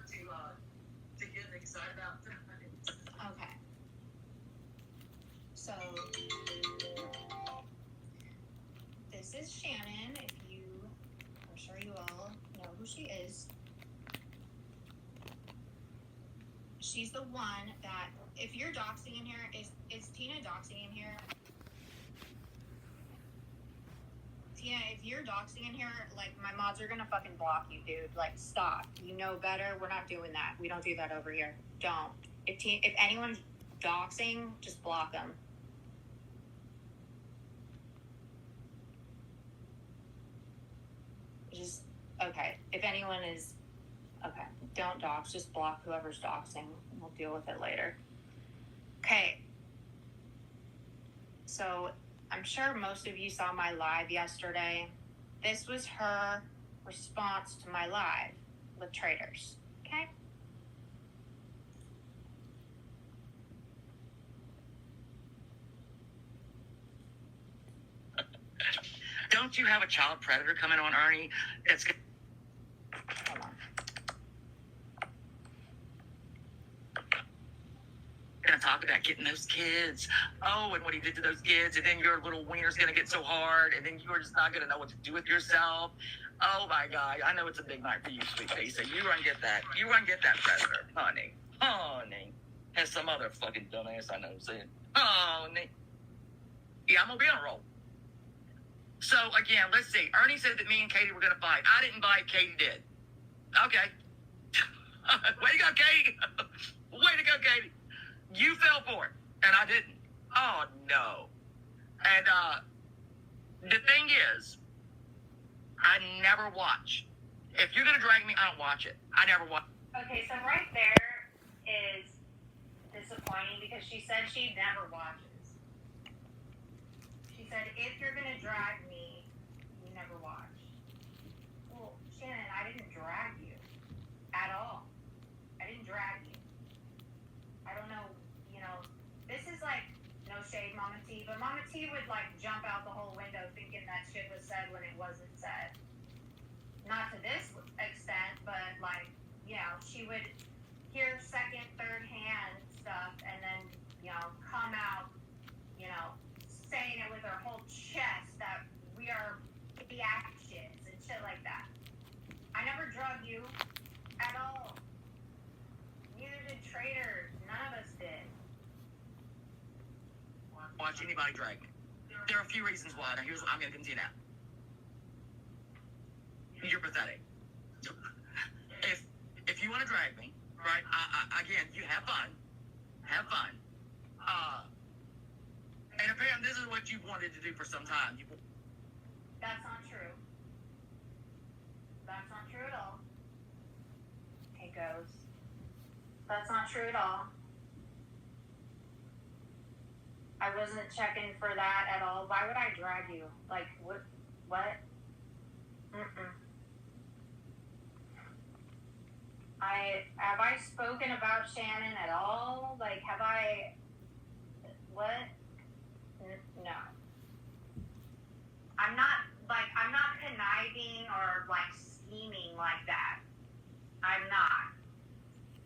to get excited about things. Okay. So this is Shannon. I'm sure you all know who she is. She's the one that, if you're doxing in here, is Tina doxing in here? Tina, if you're doxing in here, like, my mods are gonna fucking block you, dude. Like, stop. You know better. We're not doing that. We don't do that over here. Don't. If anyone's doxing, just block them. Just, okay. If anyone is, okay, don't dox. Just block whoever's doxing. We'll deal with it later. Okay. So I'm sure most of you saw my live yesterday. This was her response to my live with traders. Okay? Don't you have a child predator coming on, Ernie? It's Hold on. gonna talk about getting those kids. Oh, and what he did to those kids, and then your little wiener's gonna get so hard, and then you're just not gonna know what to do with yourself. Oh my God, I know it's a big night for you, sweet pea. So you run get that. You run get that predator, honey. Honey. Has some other fucking dumbass I know saying, honey. Yeah, I'm gonna be on a roll. So again, let's see. Ernie said that me and Katie were gonna fight. I didn't bite, Katie did. Okay. Way to go, Katie. Way to go, Katie. You fell for it, and I didn't. Oh, no. And the thing is, I never watch. If you're going to drag me, I don't watch it. I never watch. Okay, so right there is disappointing because she said she never watches. She said, if you're going to drag me, you never watch. Well, Shannon, I didn't drag you at all. I didn't drag you. I don't know, this is like, no shade, Mama T, but Mama T would like jump out the whole window thinking that shit was said when it wasn't said. Not to this extent, but like, she would hear second, third hand stuff and then, come out, saying it with her whole chest that we are the actions and shit like that. I never drug you at all. Neither did traders. None of us did. Watch anybody drag me. There are a few reasons why. Now, here's what I'm going to continue now. You're pathetic. If you want to drag me, right? Again, you have fun. Have fun. And apparently, this is what you've wanted to do for some time. That's not true. That's not true at all. Hey, Ghost. That's not true at all. I wasn't checking for that at all. Why would I drag you? Like, what? Have I spoken about Shannon at all? Like, have I, what? No. I'm not conniving or, like, scheming like that. I'm not.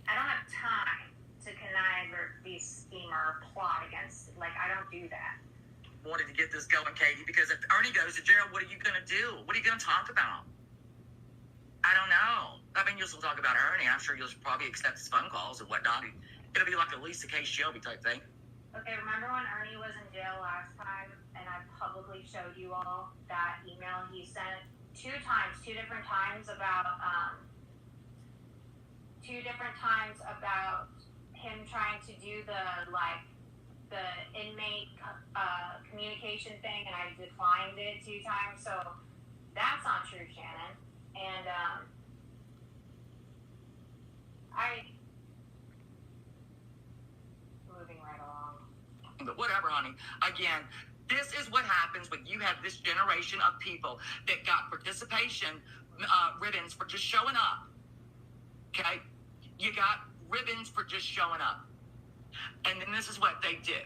I don't have time to connive or be scheme or plot against, like, I don't do that. Wanted to get this going, Katie, because if Ernie goes to jail, what are you going to do? What are you going to talk about? I don't know. I mean, you'll still talk about Ernie. I'm sure you'll probably accept his phone calls and whatnot. It'll be like a Lisa K. Shelby type thing. Okay, remember when Ernie was in jail last time and I publicly showed you all that email he sent two different times about him trying to do the inmate communication thing, and I declined it 2 times. So that's not true, Shannon. And moving right along. But whatever, honey. Again, this is what happens when you have this generation of people that got participation ribbons for just showing up. Okay? You got ribbons for just showing up. And then this is what they did.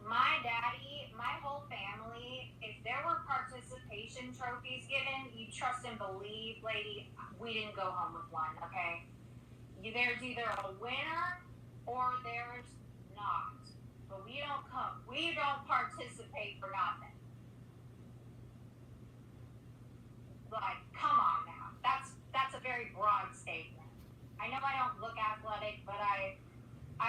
My daddy, my whole family, if there were participation trophies given, you trust and believe, lady, we didn't go home with one, okay? There's either a winner or there's not. But we don't participate for nothing. Like, come on now. That's a very broad statement. I know I don't look athletic, but I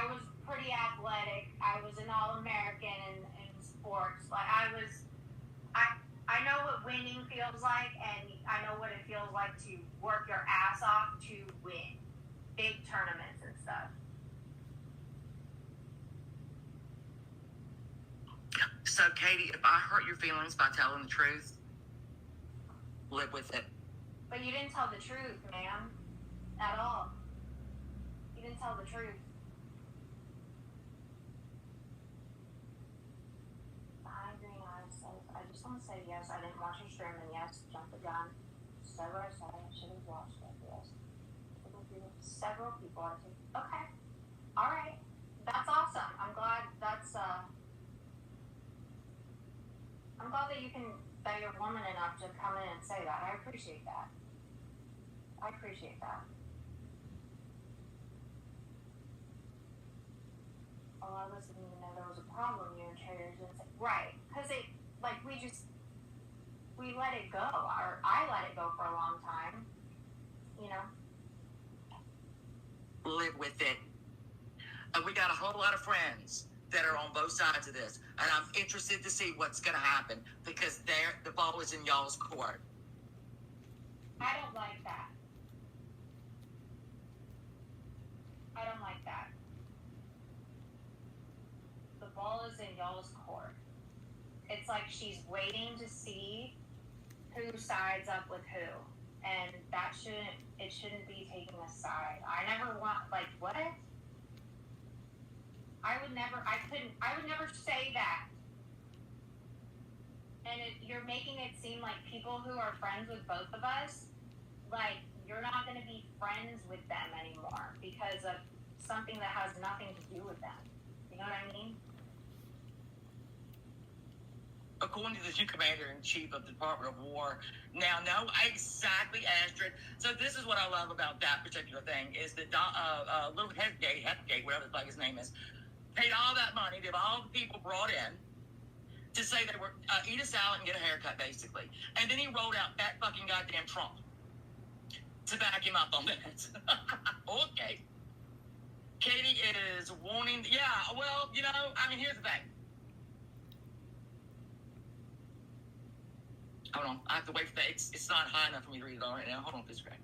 was pretty athletic. I was an All-American in sports. Like I know what winning feels like, and I know what it feels like to work your ass off to win big tournaments and stuff. So, Katie, if I hurt your feelings by telling the truth, live with it. But you didn't tell the truth, ma'am, at all. You didn't tell the truth. Behind green eyes says, I just want to say yes, I didn't watch your stream, and yes, jump the gun. Said what I said, I should have watched it, yes. Several people are taking. Okay. All right. That's awesome. I'm glad that you're woman enough to come in and say that. I appreciate that. A lot of us didn't even know there was a problem. You and traders didn't say, right? Because we let it go, or I let it go for a long time. You know. Live with it. We got a whole lot of friends that are on both sides of this, and I'm interested to see what's going to happen because the ball is in y'all's court. I don't like that. The ball is in y'all's court. It's like she's waiting to see who sides up with who, and it shouldn't be taking a side. I never want, like, what? I would never say that. And you're making it seem like people who are friends with both of us, like, you're not going to be friends with them anymore because of something that has nothing to do with them. You know what I mean? According to the new commander-in-chief of the Department of War, now know exactly, Astrid. So this is what I love about that particular thing is that little Hefgate, whatever the fuck his name is, paid all that money that all the people brought in to say they were eat a salad and get a haircut, basically. And then he rolled out that fucking goddamn Trump to back him up on that. Okay. Katie is wanting, yeah, well, you know, I mean, here's the thing. Hold on, I have to wait for that. It's not high enough for me to read it all right now. Hold on, please, Greg.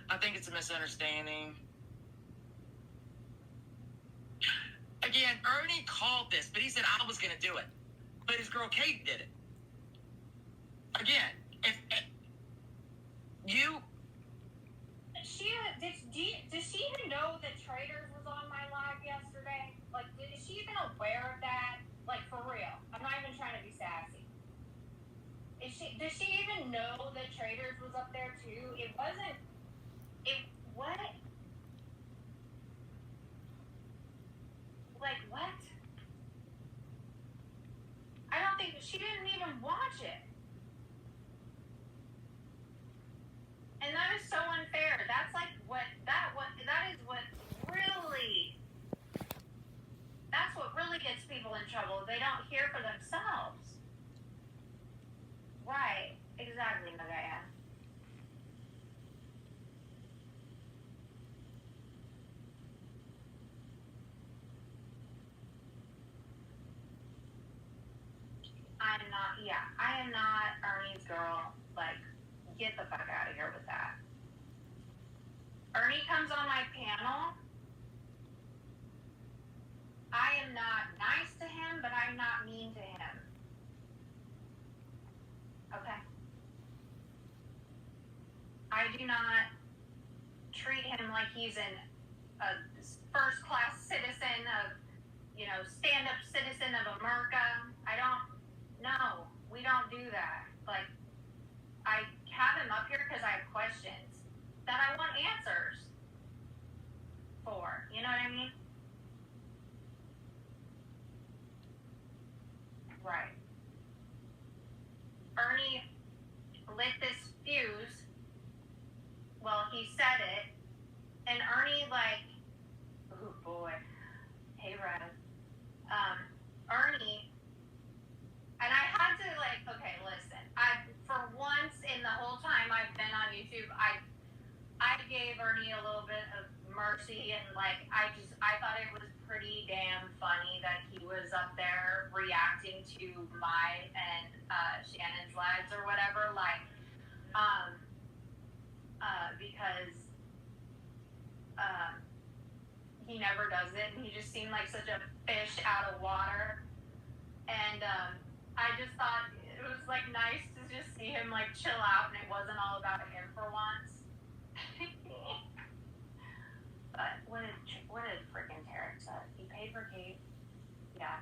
I think it's a misunderstanding. Again, Ernie called this, but he said I was going to do it. But his girl Kate did it. Again, if you... Does she even know that Traders was on my live yesterday? Like, is she even aware of that? Like, for real. I'm not even trying to be sassy. Does she even know that Traders was up there too? What? Like, what? I don't think, she didn't even watch it. And that is so unfair. That's like that is what really, that's what really gets people in trouble. They don't hear for themselves. Right. Exactly, Magaya. I am not Ernie's girl. Like, get the fuck out of here with that. Ernie comes on my panel. I am not nice to him, but I'm not mean to him. Okay. I do not treat him like he's a first-class citizen of, stand-up citizen of America. No, we don't do that. Like, I have him up here because I have questions that I want answers for. You know what I mean? Right. he said it, and Ernie, like, oh boy, hey, Red. Ernie, and I had to, like, okay, listen, for once in the whole time I've been on YouTube, I gave Ernie a little bit of mercy, and, like, I thought it was pretty damn funny that he was up there reacting to my and Shannon's lives or whatever, like, because he never does it, and he just seemed like such a fish out of water. And I just thought it was like nice to just see him like chill out, and it wasn't all about him for once. But what did freaking Tarek say? He paid for Kate. Yeah.